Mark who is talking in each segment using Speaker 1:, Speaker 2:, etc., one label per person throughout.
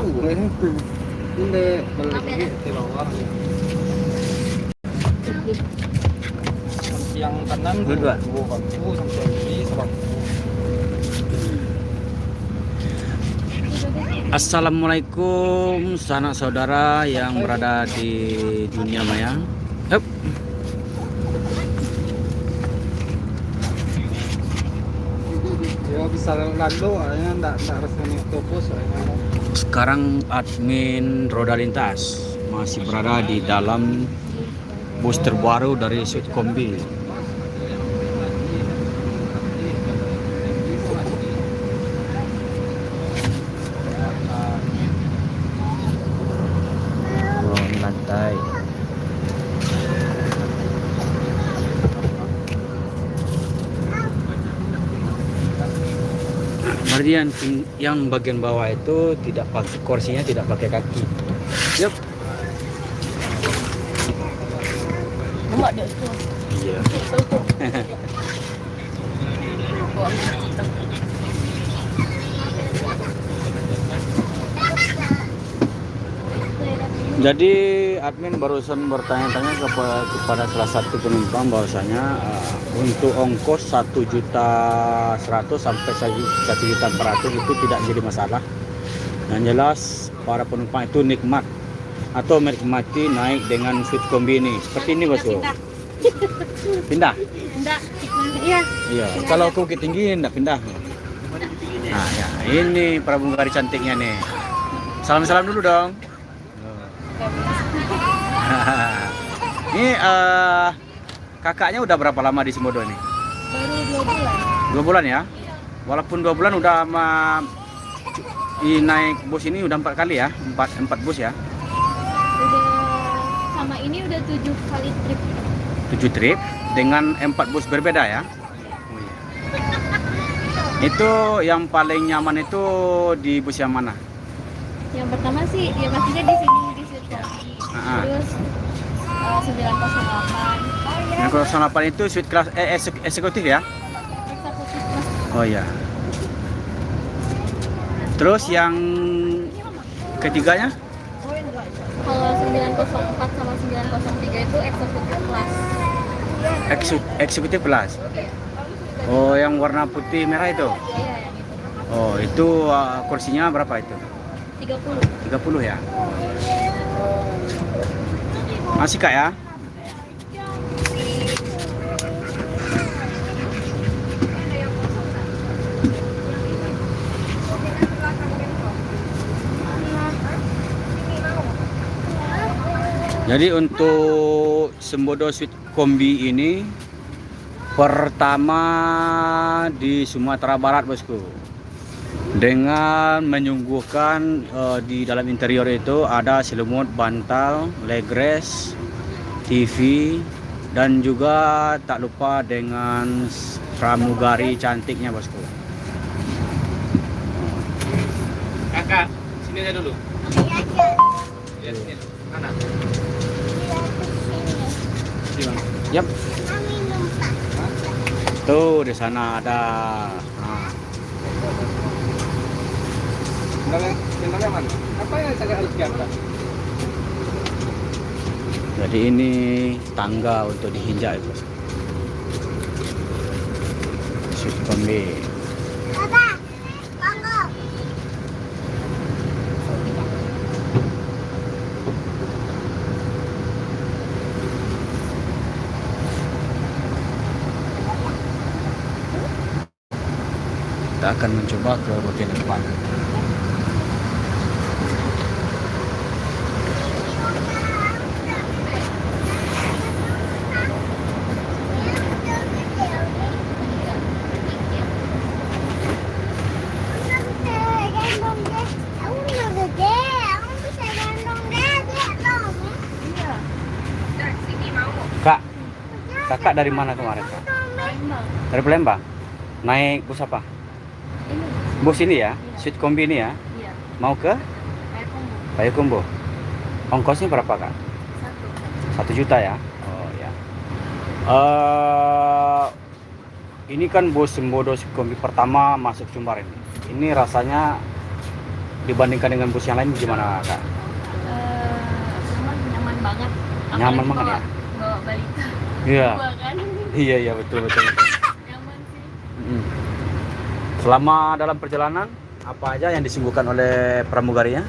Speaker 1: gue ini balik lagi di bawah. Yang kanan
Speaker 2: dua.
Speaker 1: Sampai kiri sebangku.
Speaker 2: Assalamualaikum sanak saudara yang berada di dunia maya. Hup.
Speaker 1: Ya bisa lalu, akhirnya enggak resmi topos.
Speaker 2: Sekarang admin Roda Lintas masih berada di dalam bus terbaru dari Sweet Kombi. Oh, ini lantai. Berarti yang bagian bawah itu tidak pakai kursinya, tidak pakai kaki. Yup.
Speaker 3: Muat dia tu.
Speaker 2: Iya. Jadi admin barusan bertanya-tanya kepada salah satu penumpang bahwasanya untuk ongkos 1.100.000 sampai 1.400.000 itu tidak jadi masalah. Yang jelas para penumpang itu nikmat atau menikmati naik dengan Sweet Kombi ini. Seperti ini bosku. Pindah?
Speaker 3: Enggak, iya.
Speaker 2: Iya. Kalau ke Bukit Tinggi enggak pindah. Nah, ya, ini pramugari cantiknya nih. Salam-salam dulu dong. Ini kakaknya udah berapa lama di Simodo ini?
Speaker 3: Baru 2 bulan.
Speaker 2: 2 bulan ya? Walaupun 2 bulan udah naik bus ini udah 4 kali ya? 4 bus ya?
Speaker 3: Udah sama ini udah 7 kali trip.
Speaker 2: 7 trip dengan 4 bus berbeda ya? Oh, iya. Itu yang paling nyaman itu di bus yang mana?
Speaker 3: Yang pertama sih ya pastinya di sini di Sweet Kombi. Terus 908.
Speaker 2: Yang 08 itu suite kelas eksekutif ya?
Speaker 3: Eksekutif Mas.
Speaker 2: Oh iya. Terus yang ketiganya?
Speaker 3: Kalau 904 sama 903 itu eksekutif kelas.
Speaker 2: Eksekutif kelas. Oh, yang warna putih merah itu?
Speaker 3: Iya, yang itu.
Speaker 2: Oh, itu kursinya berapa itu?
Speaker 3: 30.
Speaker 2: 30 ya? Masih kak ya? Jadi untuk Simodo Sweet Kombi ini pertama di Sumatera Barat bosku. Dengan menyuguhkan di dalam interior itu ada selimut, bantal, legress, TV, dan juga tak lupa dengan pramugari cantiknya bosku.
Speaker 1: Kakak, sini aja dulu. Lihat sini. Mana?
Speaker 2: Yap. Tuh di sana ada. Nah.
Speaker 1: Sendalnya mana? Apa yang saya harus diangkat?
Speaker 2: Jadi ini tangga untuk diinjak itu. Sweet Kombi. Kita akan mencoba ke bagian depan. Kak, kakak dari mana kemarin kak?
Speaker 3: Palembang.
Speaker 2: Dari Palembang? Naik bus apa?
Speaker 3: Ini.
Speaker 2: Bus ini ya? Sweet Kombi ini ya?
Speaker 3: Iya.
Speaker 2: Mau ke
Speaker 3: Payakumbuh.
Speaker 2: Payakumbuh? Ongkosnya berapa kak?
Speaker 3: 1.
Speaker 2: 1 juta ya? Oh ya. Ini kan bus Simodo Sweet Kombi pertama masuk Sumbar ini. Ini rasanya dibandingkan dengan bus yang lain gimana kak?
Speaker 3: Semua nyaman banget.
Speaker 2: Nyaman
Speaker 3: Apalagi
Speaker 2: banget ya?
Speaker 3: Bawa balita.
Speaker 2: Iya.
Speaker 3: Dua kan.
Speaker 2: Iya betul.
Speaker 3: Nyaman sih.
Speaker 2: Mm. Selama dalam perjalanan apa aja yang disuguhkan oleh pramugarinya?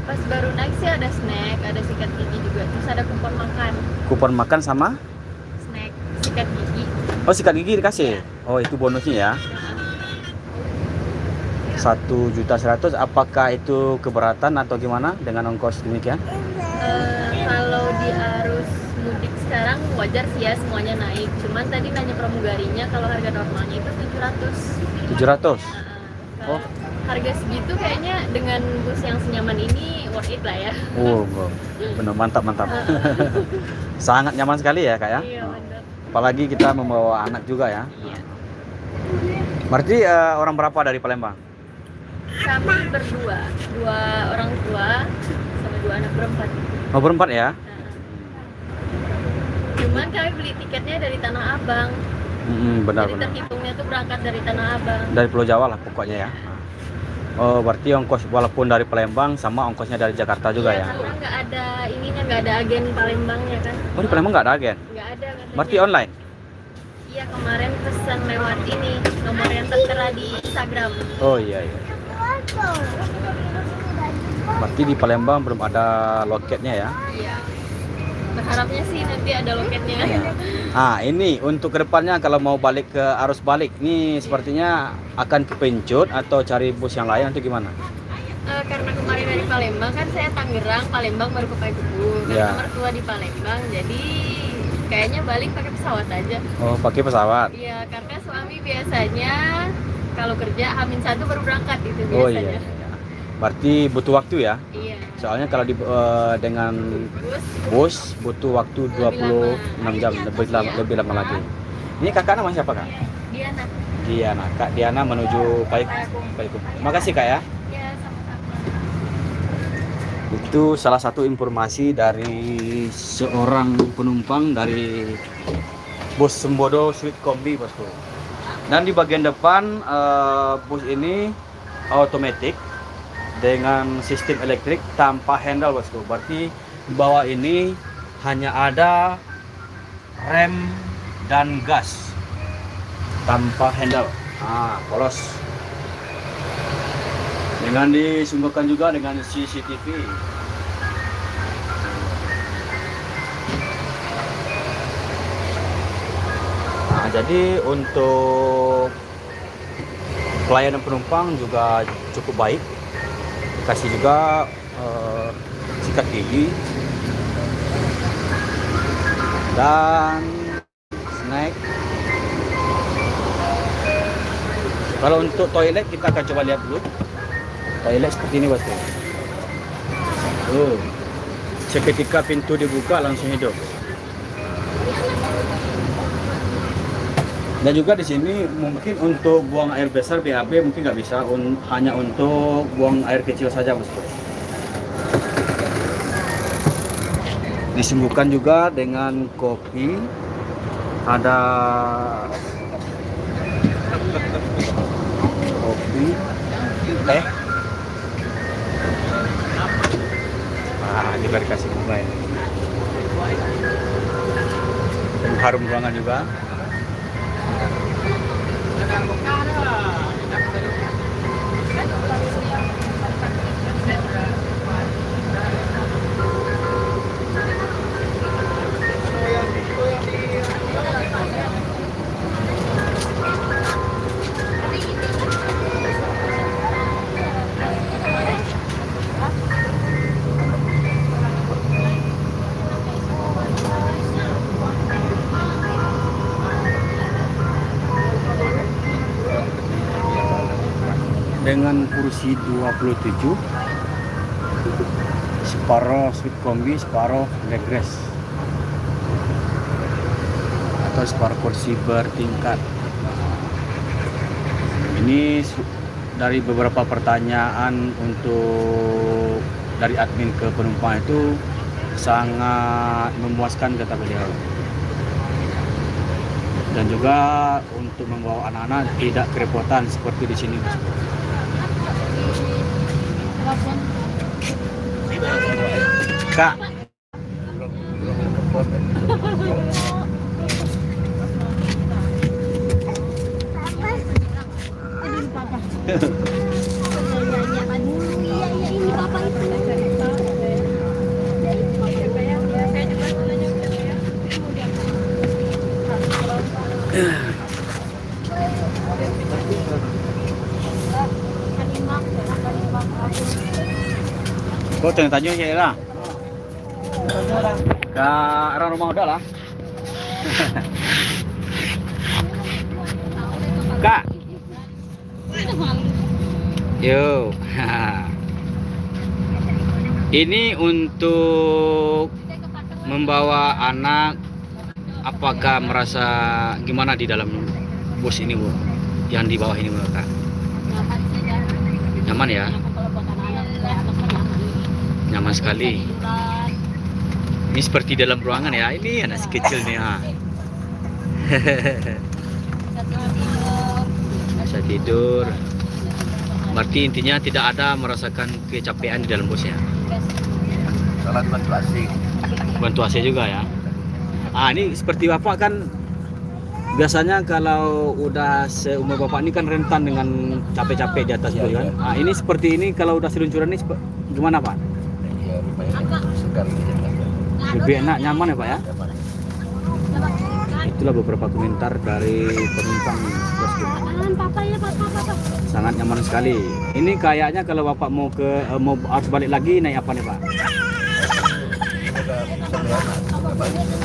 Speaker 3: Pas baru naik sih ada snack, ada sikat gigi juga, terus ada kupon makan.
Speaker 2: Kupon makan sama?
Speaker 3: Snack, sikat gigi.
Speaker 2: Oh sikat gigi dikasih? Oh itu bonusnya ya? 1.100.000. Apakah itu keberatan atau gimana dengan ongkos demikian?
Speaker 3: Kalau di arus mudik sekarang wajar sih ya semuanya naik. Cuman tadi nanya pramugarinya kalau harga normalnya itu 700.
Speaker 2: 700?
Speaker 3: Kalau harga segitu kayaknya dengan bus yang senyaman ini worth it lah ya.
Speaker 2: Oh benar mantap. Sangat nyaman sekali ya kak ya?
Speaker 3: Iya mantap.
Speaker 2: Apalagi kita membawa anak juga ya?
Speaker 3: Iya.
Speaker 2: Berarti orang berapa dari Palembang?
Speaker 3: Kami berdua, 2 orang tua sama 2 anak berempat.
Speaker 2: Oh berempat ya?
Speaker 3: Cuman kami beli tiketnya dari Tanah Abang.
Speaker 2: Benar.
Speaker 3: Jadi terhitungnya tuh berangkat dari Tanah Abang.
Speaker 2: Dari Pulau Jawa lah pokoknya ya. Oh berarti ongkos walaupun dari Palembang sama ongkosnya dari Jakarta juga ya?
Speaker 3: Karena nggak ada ininya, nggak ada agen Palembangnya kan?
Speaker 2: Oh di Palembang nggak ada agen?
Speaker 3: Nggak ada katanya.
Speaker 2: Berarti online?
Speaker 3: Iya kemarin pesan lewat ini nomor yang tertera di Instagram.
Speaker 2: Oh iya. Berarti di Palembang belum ada loketnya ya?
Speaker 3: Iya. Berharapnya sih nanti ada loketnya.
Speaker 2: Ini untuk kedepannya kalau mau balik ke arus balik, ini sepertinya akan kepencut atau cari bus yang lain atau gimana?
Speaker 3: Karena kemarin dari Palembang kan saya Tangerang, Palembang baru ke Payakumbuh.
Speaker 2: Ya.
Speaker 3: Karena mertua di Palembang, jadi kayaknya balik pakai pesawat aja.
Speaker 2: Oh pakai pesawat?
Speaker 3: Iya, karena suami biasanya kalau kerja H-1 baru berangkat itu biasanya.
Speaker 2: Oh iya. Berarti butuh waktu ya?
Speaker 3: Iya.
Speaker 2: Soalnya kalau dengan bus butuh waktu 26 jam, lebih lama lagi. Ini kakak nama siapa kak?
Speaker 3: Diana.
Speaker 2: Kak Diana menuju Payakumbuh. Makasih kak ya.
Speaker 3: Ya, sama-sama.
Speaker 2: Itu salah satu informasi dari seorang penumpang dari bus Sembodo Sweet Kombi bosku. Dan di bagian depan bus ini otomatis dengan sistem elektrik tanpa handle bosku. Berarti di bawah ini hanya ada rem dan gas tanpa handle. Polos. Dengan disungguhkan juga dengan CCTV. Jadi untuk pelayanan penumpang juga cukup baik. Kasih juga sikat gigi dan snack. Kalau untuk toilet kita akan coba lihat dulu. Toilet seperti ini bosku. Seketika pintu dibuka langsung hidup. Dan juga di sini mungkin untuk buang air besar BAB mungkin nggak bisa, hanya untuk buang air kecil saja bosku. Disibukkan juga dengan kopi, ada kopi, teh. Juga dikasih bunga ini. Harum ruangan juga. Dengan kursi 27, separuh Sweet Kombi, separuh legress atau separuh kursi bertingkat. Ini dari beberapa pertanyaan untuk dari admin ke penumpang itu sangat memuaskan kata beliau. Dan juga untuk membawa anak-anak tidak kerepotan seperti di sini. Kak. Kau tanya-tanya ya lah. Ke orang rumah udah lah. Kak. Yo. Ini untuk membawa anak, apakah merasa gimana di dalam bus ini, Bu? Yang di bawah ini, Bu, Kak? Nyaman ya? Nyaman sekali. Ini seperti dalam ruangan ya. Ini anak kecil nih, ha. Bisa tidur. Berarti intinya tidak ada merasakan kecapean di dalam bus ya.
Speaker 4: Salat bantu AC.
Speaker 2: Bantu AC juga ya. Ah, ini seperti Bapak kan biasanya kalau udah seumur Bapak ini kan rentan dengan capek-capek di atas itu kan. Ah, ini seperti ini kalau udah seluncuran ini gimana, Pak?
Speaker 4: Ya, lumayan segar gitu.
Speaker 2: Lebih enak, nyaman ya, Pak ya? Itulah beberapa komentar dari penumpang bosku. Sangat nyaman sekali. Ini kayaknya kalau Bapak mau harus balik lagi naik apa nih, Pak?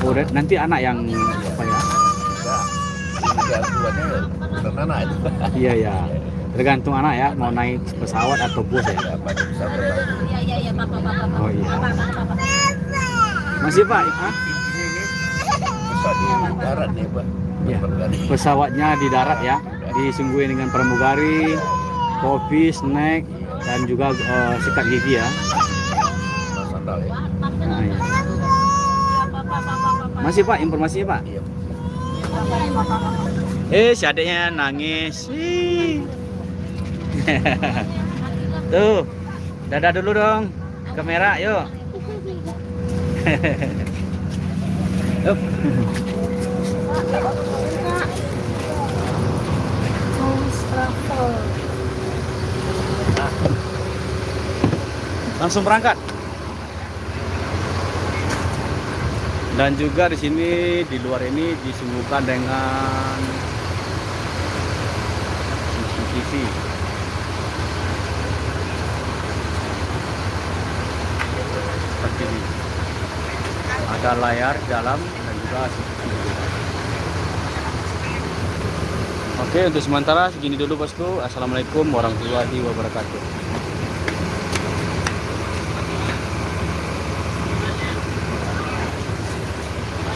Speaker 2: Oh, nanti anak yang apa ya?
Speaker 4: Anak itu.
Speaker 2: Iya ya. Tergantung anak ya, mau naik pesawat atau bus ya. Oh iya. Masih Pak? Hah?
Speaker 4: Pesawat di darat nih, Pak.
Speaker 2: Ya. Pesawatnya di darat ya, disungguhin dengan pramugari, kopi, snack, dan juga sikat gigi ya.
Speaker 4: Sandal ya.
Speaker 2: Nah, iya. Masih Pak, informasinya Pak?
Speaker 4: Iya.
Speaker 2: Si adiknya nangis. Tuh, dadah dulu dong. Kamera, yuk. Up. Langsung berangkat. Dan juga di sini di luar ini disungguhkan dengan CCTV. Seperti ini. Ada layar dalam dan juga CCTV. Oke, untuk sementara segini dulu bosku. Assalamualaikum warahmatullahi wabarakatuh.